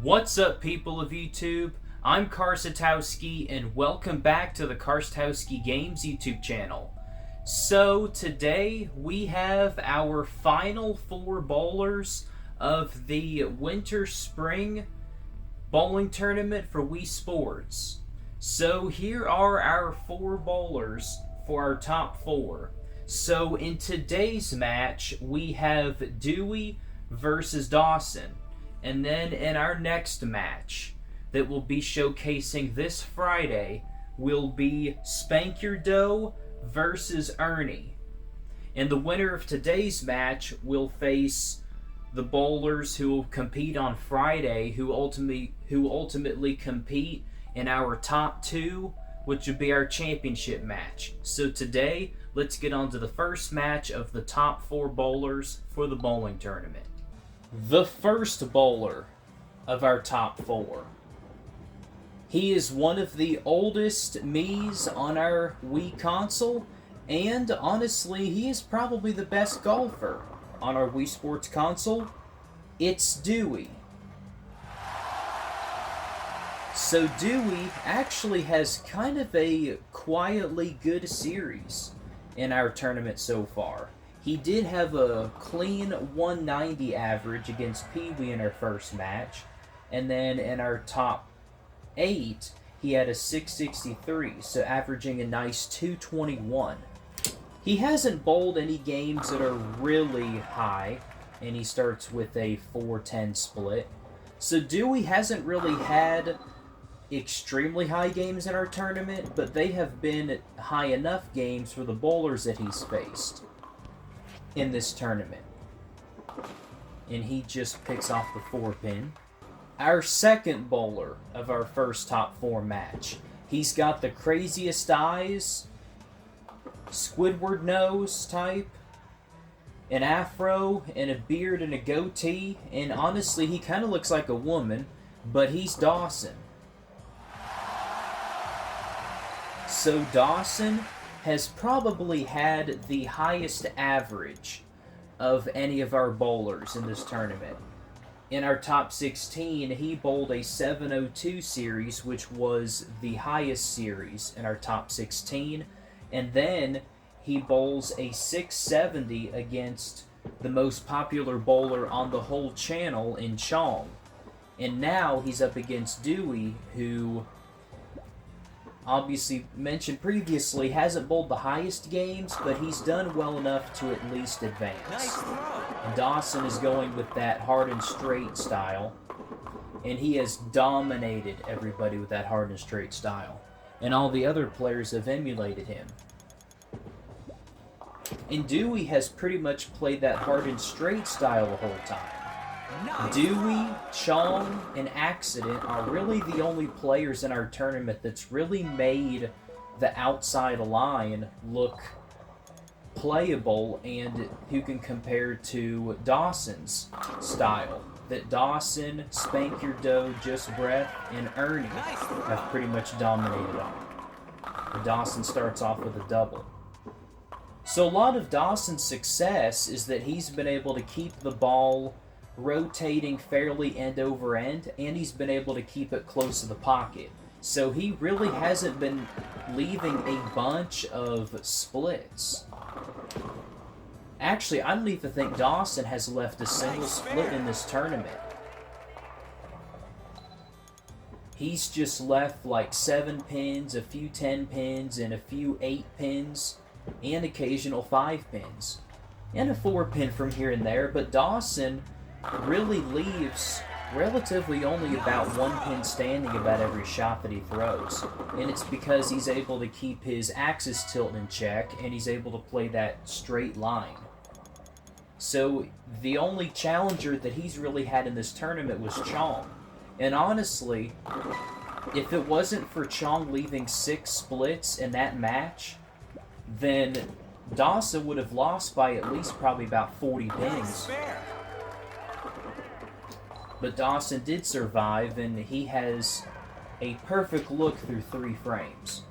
What's up, people of YouTube? I'm Karsatowski, and welcome back to the Karsatowski Games YouTube channel. So today we have our final four bowlers of the Winter-Spring bowling tournament for Wii Sports. So here are our four bowlers for our top four. So in today's match we have Dewey versus Dawson. And then in our next match that we'll be showcasing this Friday will be Spank Your Dough versus Ernie. And the winner of today's match will face the bowlers who will compete on Friday, who ultimately compete in our top two, which would be our championship match. So today, let's get on to the first match of the top four bowlers for the bowling tournament. The first bowler of our top four. He is one of the oldest Miis on our Wii console, and honestly, he is probably the best golfer on our Wii Sports console. It's Dewey. So Dewey actually has kind of a quietly good series in our tournament so far. He did have a clean 190 average against Pee-wee in our first match, and then in our top 8, he had a 663, so averaging a nice 221. He hasn't bowled any games that are really high, and he starts with a 410 split. So Dewey hasn't really had extremely high games in our tournament, but they have been high enough games for the bowlers that he's faced in this tournament. And he just picks off the 4-pin. Our second bowler of our first top four match. He's got the craziest eyes, Squidward nose type, an afro, and a beard and a goatee, and honestly he kind of looks like a woman, but he's Dawson. So Dawson has probably had the highest average of any of our bowlers in this tournament. In our top 16, he bowled a 702 series, which was the highest series in our top 16, and then he bowls a 670 against the most popular bowler on the whole channel in Chong. And now he's up against Dewey, who obviously mentioned previously hasn't bowled the highest games, but he's done well enough to at least advance. And Dawson is going with that hard and straight style, and he has dominated everybody with that hard and straight style. And all the other players have emulated him. And Dewey has pretty much played that hard and straight style the whole time. Dewey, Chong, and Accident are really the only players in our tournament that's really made the outside line look playable and who can compare to Dawson's style. That Dawson, Spank Your Dough, Just Breath, and Ernie have pretty much dominated on. Dawson starts off with a double. So a lot of Dawson's success is that he's been able to keep the ball rotating fairly end over end, and he's been able to keep it close to the pocket. So he really hasn't been leaving a bunch of splits. Actually, I don't even think Dawson has left a single split in this tournament. He's just left like 7 pins, a few 10 pins, and a few 8 pins, and occasional 5 pins. And a 4-pin from here and there, but Dawson really leaves relatively only about 1 pin standing about every shot that he throws. And it's because he's able to keep his axis tilt in check, and he's able to play that straight line. So the only challenger that he's really had in this tournament was Chong. And honestly, if it wasn't for Chong leaving 6 splits in that match, then Dawson would have lost by at least probably about 40 pins. But Dawson did survive, and he has a perfect look through 3 frames.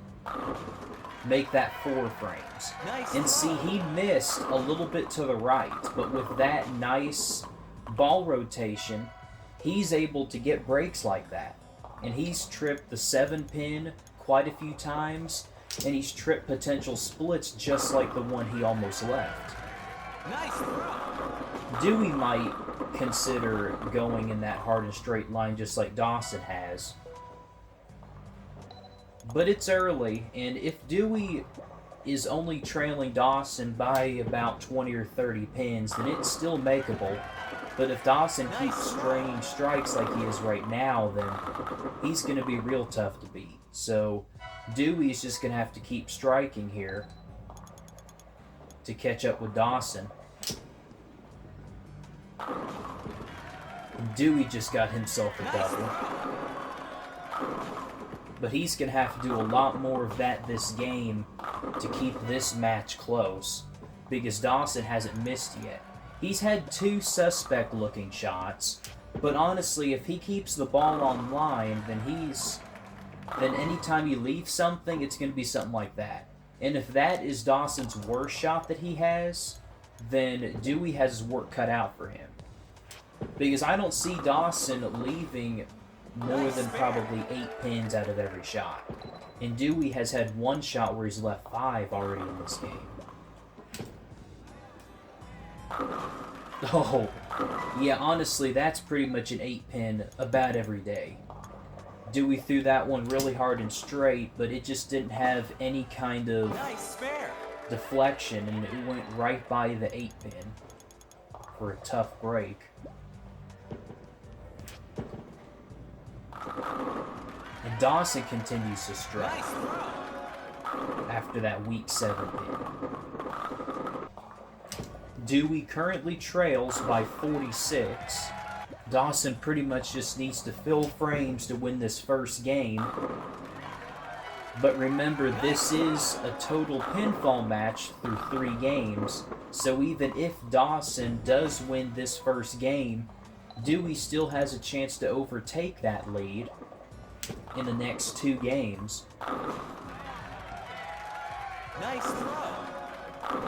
Make that 4 frames. And see, he missed a little bit to the right, but with that nice ball rotation, he's able to get breaks like that. And he's tripped the 7-pin quite a few times, and he's tripped potential splits just like the one he almost left. Nice throw. Dewey might consider going in that hard and straight line just like Dawson has. But it's early, and if Dewey is only trailing Dawson by about 20 or 30 pins, then it's still makeable. But if Dawson keeps stringing strikes like he is right now, then he's going to be real tough to beat. So Dewey's just going to have to keep striking here to catch up with Dawson. And Dewey just got himself a double. But he's going to have to do a lot more of that this game to keep this match close, because Dawson hasn't missed yet. He's had 2 suspect-looking shots, but honestly, if he keeps the ball on line, then anytime he leaves something, it's going to be something like that. And if that is Dawson's worst shot that he has, then Dewey has his work cut out for him. Because I don't see Dawson leaving more than probably 8 pins out of every shot. And Dewey has had 1 shot where he's left 5 already in this game. Oh, yeah, honestly, that's pretty much an 8-pin about every day. Dewey threw that one really hard and straight, but it just didn't have any kind of deflection, and it went right by the 8-pin for a tough break. And Dawson continues to strike after that weak 7-pin. Dewey currently trails by 46. Dawson pretty much just needs to fill frames to win this first game. But remember, this is a total pinfall match through 3 games, so even if Dawson does win this first game, Dewey still has a chance to overtake that lead in the next 2 games. Nice throw.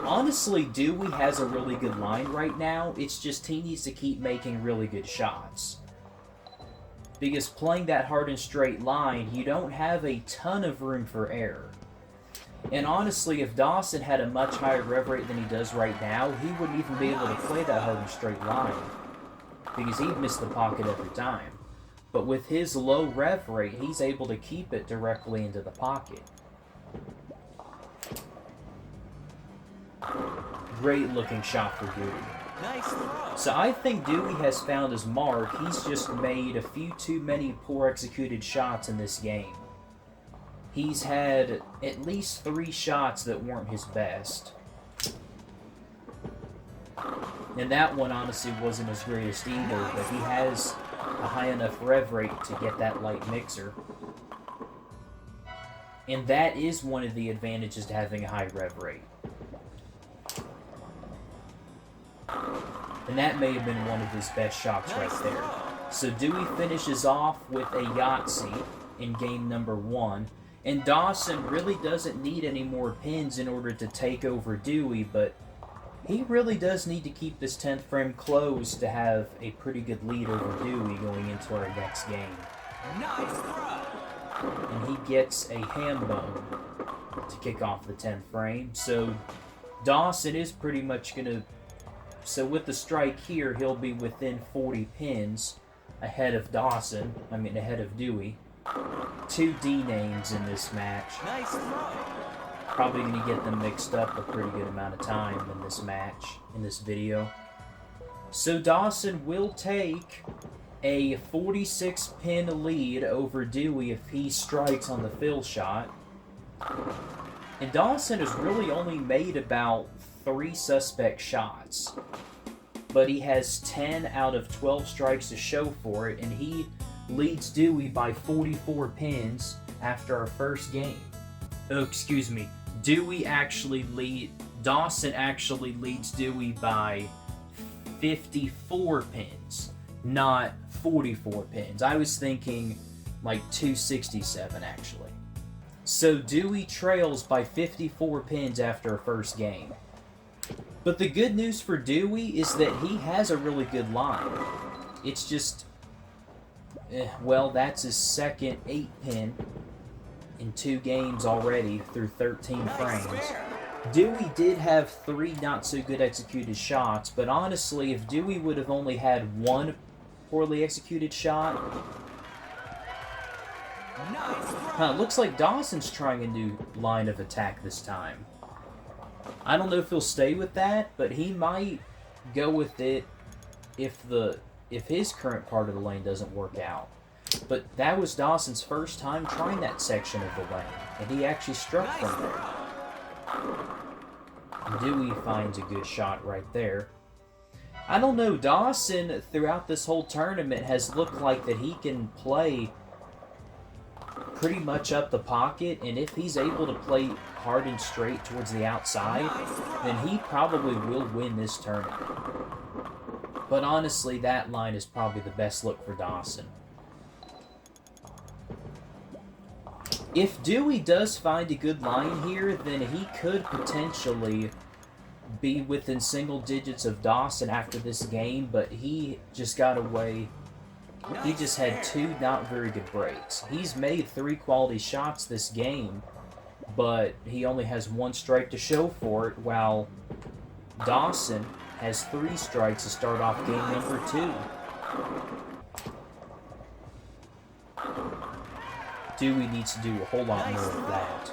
Honestly, Dewey has a really good line right now. It's just he needs to keep making really good shots. Because playing that hard and straight line, you don't have a ton of room for error. And honestly, if Dawson had a much higher rev rate than he does right now, he wouldn't even be able to play that hard and straight line. Because he'd miss the pocket every time. But with his low rev rate, he's able to keep it directly into the pocket. Great looking shot for Dewey. Nice throw. So I think Dewey has found his mark. He's just made a few too many poor executed shots in this game. He's had at least 3 shots that weren't his best. And that one honestly wasn't his greatest either, but he has a high enough rev rate to get that light mixer. And that is one of the advantages to having a high rev rate. And that may have been one of his best shots right there. So Dewey finishes off with a Yahtzee in game number 1. And Dawson really doesn't need any more pins in order to take over Dewey, but he really does need to keep this 10th frame closed to have a pretty good lead over Dewey going into our next game. Nice throw. And he gets a ham bone to kick off the 10th frame. So Dawson is pretty much going to... So with the strike here, he'll be within 40 pins ahead of Dawson. Ahead of Dewey. 2 D names in this match. Nice throw. Probably going to get them mixed up a pretty good amount of time in this match, in this video. So Dawson will take a 46 pin lead over Dewey if he strikes on the fill shot. And Dawson has really only made about 3 suspect shots. But he has 10 out of 12 strikes to show for it, and he leads Dewey by 44 pins after our first game. Oh, excuse me. Dawson actually leads Dewey by 54 pins, not 44 pins. I was thinking like 267 actually. So Dewey trails by 54 pins after our first game. But the good news for Dewey is that he has a really good line. It's just Well, that's his second 8-pin in 2 games already through 13 Nice frames. spare. Dewey did have 3 not-so-good executed shots, but honestly, if Dewey would have only had 1 poorly executed shot... Nice Huh, looks like Dawson's trying a new line of attack this time. I don't know if he'll stay with that, but he might go with it if his current part of the lane doesn't work out. But that was Dawson's first time trying that section of the lane, and he actually struck Nice from there. Dewey finds a good shot right there. I don't know, Dawson throughout this whole tournament has looked like that he can play pretty much up the pocket, and if he's able to play hard and straight towards the outside, then he probably will win this tournament. But honestly, that line is probably the best look for Dawson. If Dewey does find a good line here, then he could potentially be within single digits of Dawson after this game, but he just got away. He just had 2 not very good breaks. He's made 3 quality shots this game, but he only has 1 strike to show for it, while Dawson has 3 strikes to start off game number 2. Dewey needs to do a whole lot more of that.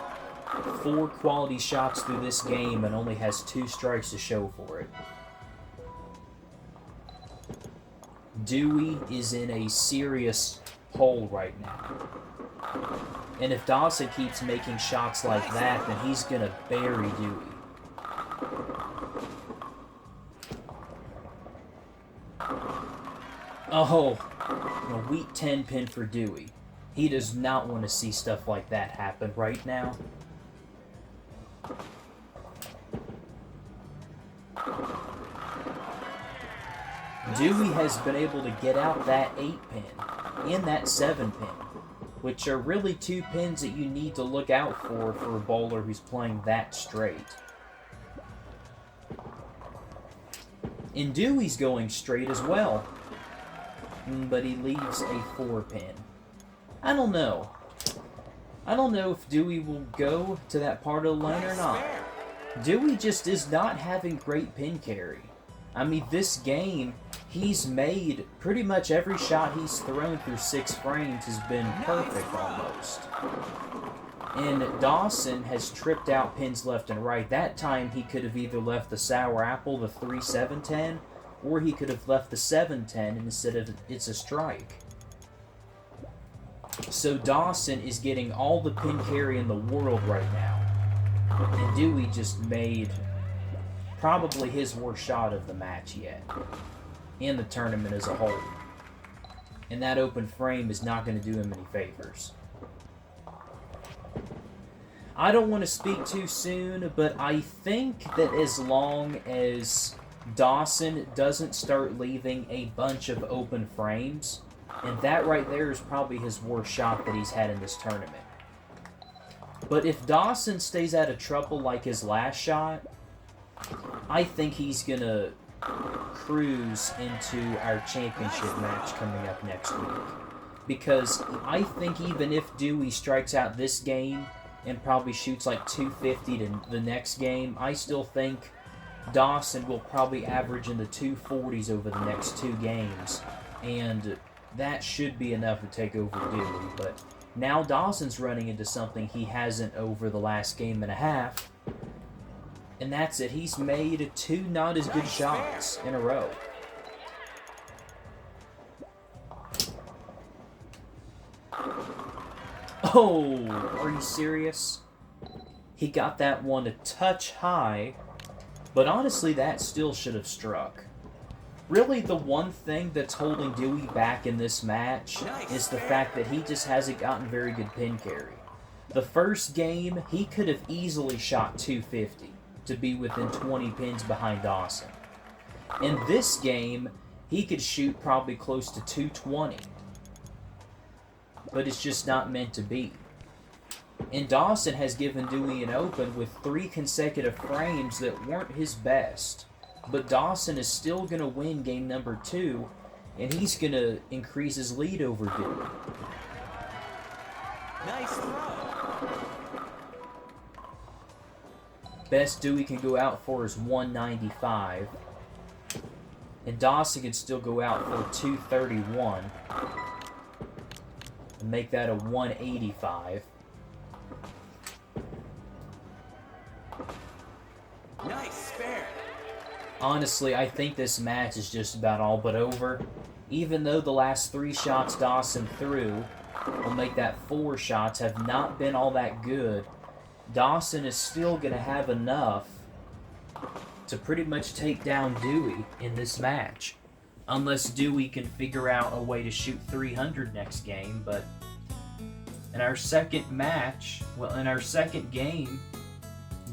4 quality shots through this game and only has 2 strikes to show for it. Dewey is in a serious hole right now. And if Dawson keeps making shots like that, then he's going to bury Dewey. Oh, a weak 10-pin for Dewey. He does not want to see stuff like that happen right now. Dewey has been able to get out that 8-pin and that 7-pin, which are really 2 pins that you need to look out for a bowler who's playing that straight. And Dewey's going straight as well, but he leaves a 4-pin. I don't know. I don't know if Dewey will go to that part of the lane or not. Dewey just is not having great pin carry. I mean, this game, he's made pretty much every shot he's thrown through 6 frames has been perfect almost. And Dawson has tripped out pins left and right. That time he could have either left the sour apple, the 3-7-10, or he could have left the 7-10 and instead of it's a strike. So Dawson is getting all the pin carry in the world right now. And Dewey just made probably his worst shot of the match yet. And the tournament as a whole. And that open frame is not going to do him any favors. I don't want to speak too soon, but I think that as long as Dawson doesn't start leaving a bunch of open frames, and that right there is probably his worst shot that he's had in this tournament. But if Dawson stays out of trouble like his last shot, I think he's going to cruise into our championship match coming up next week. Because I think even if Dewey strikes out this game and probably shoots like 250 to the next game, I still think Dawson will probably average in the 240s over the next 2 games. And that should be enough to take over Dewey. But now Dawson's running into something he hasn't over the last game and a half. And that's it. He's made 2 not as good shots in a row. Oh, are you serious? He got that one a touch high, but honestly that still should have struck. Really, the one thing that's holding Dewey back in this match is the fact that he just hasn't gotten very good pin carry. The first game, he could have easily shot 250 to be within 20 pins behind Dawson. In this game, he could shoot probably close to 220. But it's just not meant to be. And Dawson has given Dewey an open with 3 consecutive frames that weren't his best. But Dawson is still going to win game number 2, And he's going to increase his lead over Dewey. Nice throw. Best Dewey can go out for is 195. And Dawson can still go out for 231. And make that a 185. Nice spare. Honestly, I think this match is just about all but over. Even though the last 3 shots Dawson threw will make that 4 shots have not been all that good, Dawson is still going to have enough to pretty much take down Dewey in this match. Unless Dewey can figure out a way to shoot 300 next game, but in our second match, well, in our second game,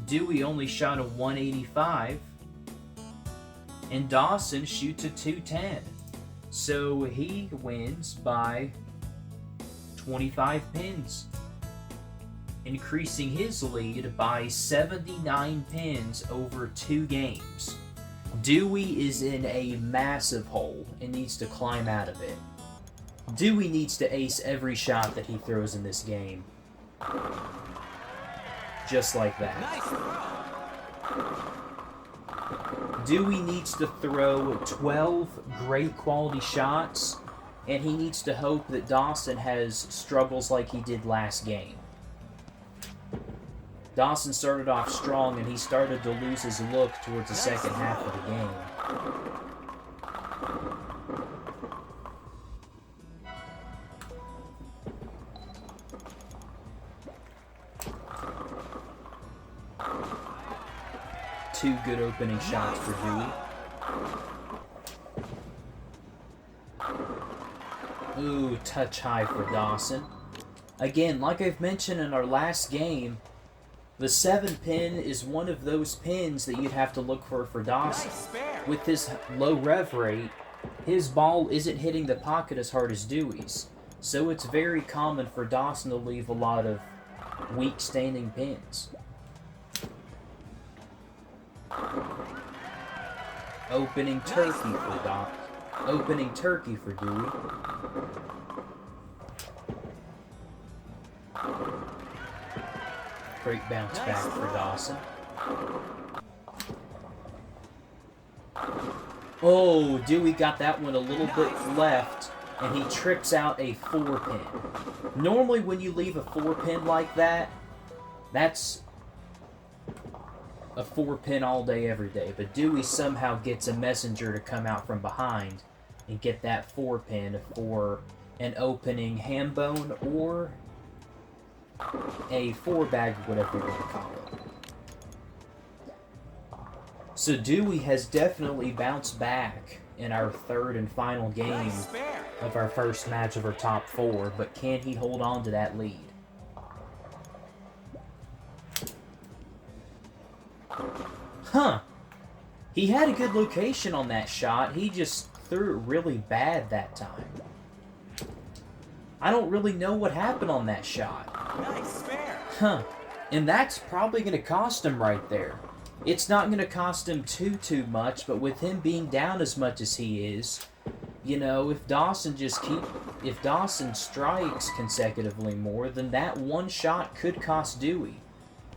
Dewey only shot a 185, and Dawson shoots a 210. So he wins by 25 pins, increasing his lead by 79 pins over 2 games. Dewey is in a massive hole and needs to climb out of it. Dewey needs to ace every shot that he throws in this game. Just like that. Nice throw. Dewey needs to throw 12 great quality shots, and he needs to hope that Dawson has struggles like he did last game. Dawson started off strong, and he started to lose his look towards the second half of the game. Two good opening shots for Dewey. Ooh, touch high for Dawson. Again, like I've mentioned in our last game, the 7 pin is one of those pins that you'd have to look for Dawson. Nice spare. With his low rev rate, his ball isn't hitting the pocket as hard as Dewey's. So it's very common for Dawson to leave a lot of weak standing pins. Opening turkey for Dewey. Great bounce back for Dawson. Oh, Dewey got that one a little bit left, and he trips out a 4 pin. Normally when you leave a 4 pin like that, that's a 4 pin all day, every day. But Dewey somehow gets a messenger to come out from behind and get that 4 pin for an opening ham bone or a 4-bag, whatever you want to call it. So Dewey has definitely bounced back in our third and final game of our first match of our top 4, but can he hold on to that lead? Huh. He had a good location on that shot. He just threw it really bad that time. I don't really know what happened on that shot. Nice spare. Huh. And that's probably going to cost him right there. It's not going to cost him too much, but with him being down as much as he is, you know, if Dawson strikes consecutively more, then that one shot could cost Dewey.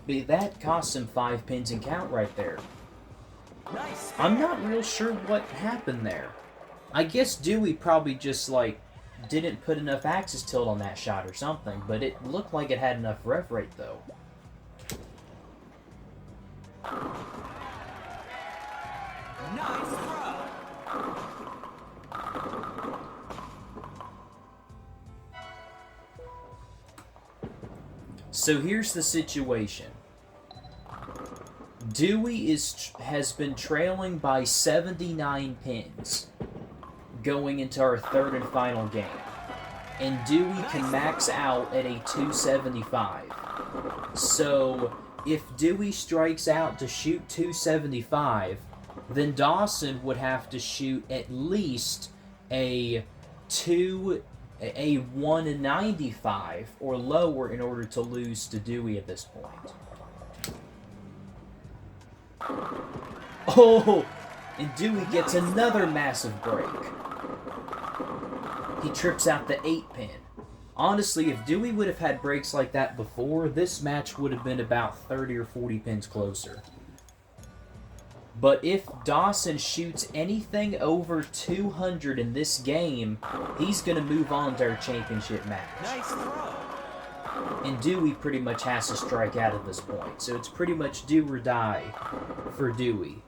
But that costs him 5 pins and count right there. Nice. I'm not real sure what happened there. I guess Dewey probably just, like, didn't put enough axis tilt on that shot or something, but it looked like it had enough rev rate, though. Nice throw. So here's the situation. Dewey has been trailing by 79 pins going into our third and final game. And Dewey can max out at a 275. So if Dewey strikes out to shoot 275, then Dawson would have to shoot at least a 195 or lower in order to lose to Dewey at this point. Oh, and Dewey gets another massive break. He trips out the 8-pin. Honestly, if Dewey would have had breaks like that before, this match would have been about 30 or 40 pins closer. But if Dawson shoots anything over 200 in this game, he's going to move on to our championship match. Nice throw. And Dewey pretty much has to strike out at this point. So it's pretty much do or die for Dewey.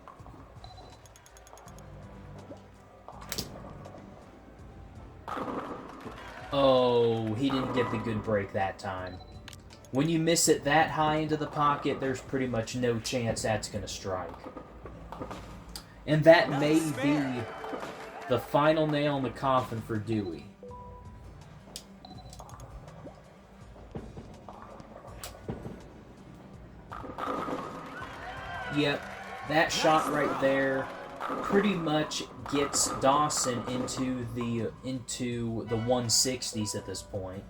Oh, he didn't get the good break that time. When you miss it that high into the pocket, there's pretty much no chance that's going to strike. And that may be the final nail in the coffin for Dewey. Yep, that shot right there pretty much gets Dawson into the 160s at this point.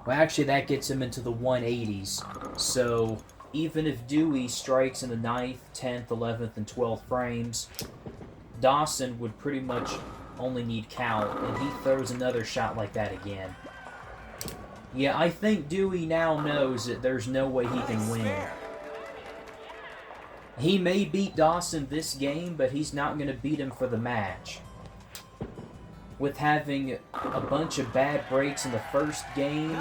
Well, actually, that gets him into the 180s. So even if Dewey strikes in the 9th, 10th, 11th, and 12th frames, Dawson would pretty much only need count, and he throws another shot like that again. Yeah, I think Dewey now knows that there's no way he can win. He may beat Dawson this game, but he's not going to beat him for the match. With having a bunch of bad breaks in the first game,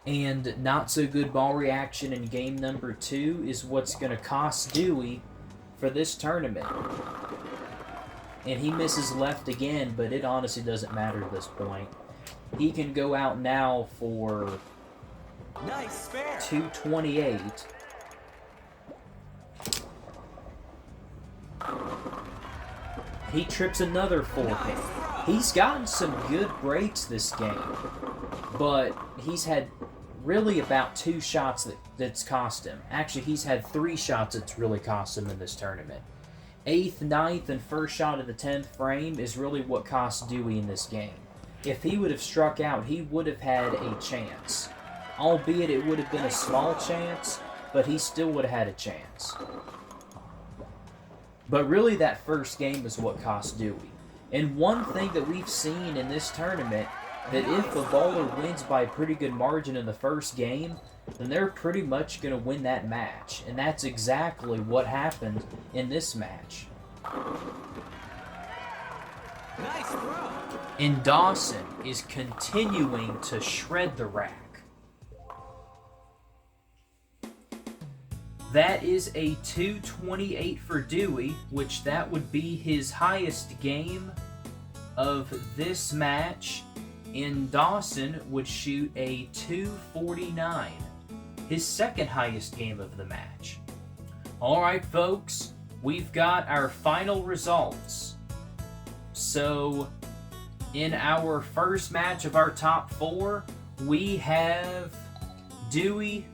and not so good ball reaction in game number 2 is what's going to cost Dewey for this tournament. And he misses left again, but it honestly doesn't matter at this point. He can go out now for 228. He trips another 4-pin. He's gotten some good breaks this game, but he's had really about 2 shots that's cost him. Actually, he's had 3 shots that's really cost him in this tournament. 8th, 9th, and first shot of the 10th frame is really what cost Dewey in this game. If he would have struck out, he would have had a chance. Albeit it would have been a small chance, but he still would have had a chance. But really, that first game is what cost Dewey. And one thing that we've seen in this tournament, that if a bowler wins by a pretty good margin in the first game, then they're pretty much going to win that match. And that's exactly what happened in this match. Nice throw. And Dawson is continuing to shred the rack. That is a 228 for Dewey, which that would be his highest game of this match. And Dawson would shoot a 249, his second highest game of the match. Alright folks, we've got our final results. So, in our first match of our top 4, we have Dewey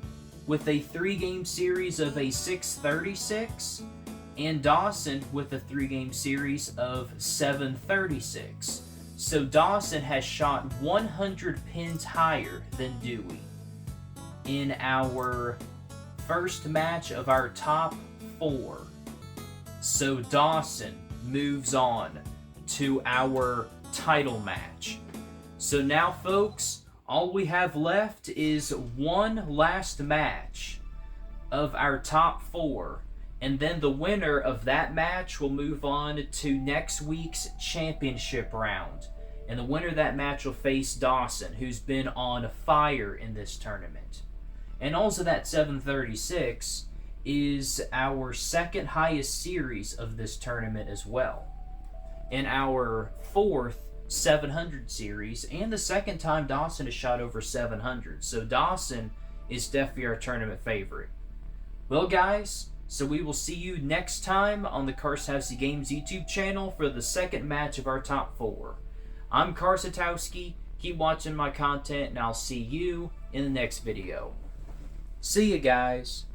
with a 3-game series of a 636, and Dawson with a 3-game series of 736. So Dawson has shot 100 pins higher than Dewey. In our first match of our top 4. So Dawson moves on to our title match. So now folks, all we have left is one last match of our top 4. And then the winner of that match will move on to next week's championship round. And the winner of that match will face Dawson, who's been on fire in this tournament. And also that 736 is our second highest series of this tournament as well. In our 4th 700 series, and the second time Dawson has shot over 700. So Dawson is definitely our tournament favorite. Well guys, so we will see you next time on the Karsatowski Games YouTube channel for the second match of our top 4. I'm Karsatowski, keep watching my content, and I'll see you in the next video. See you guys.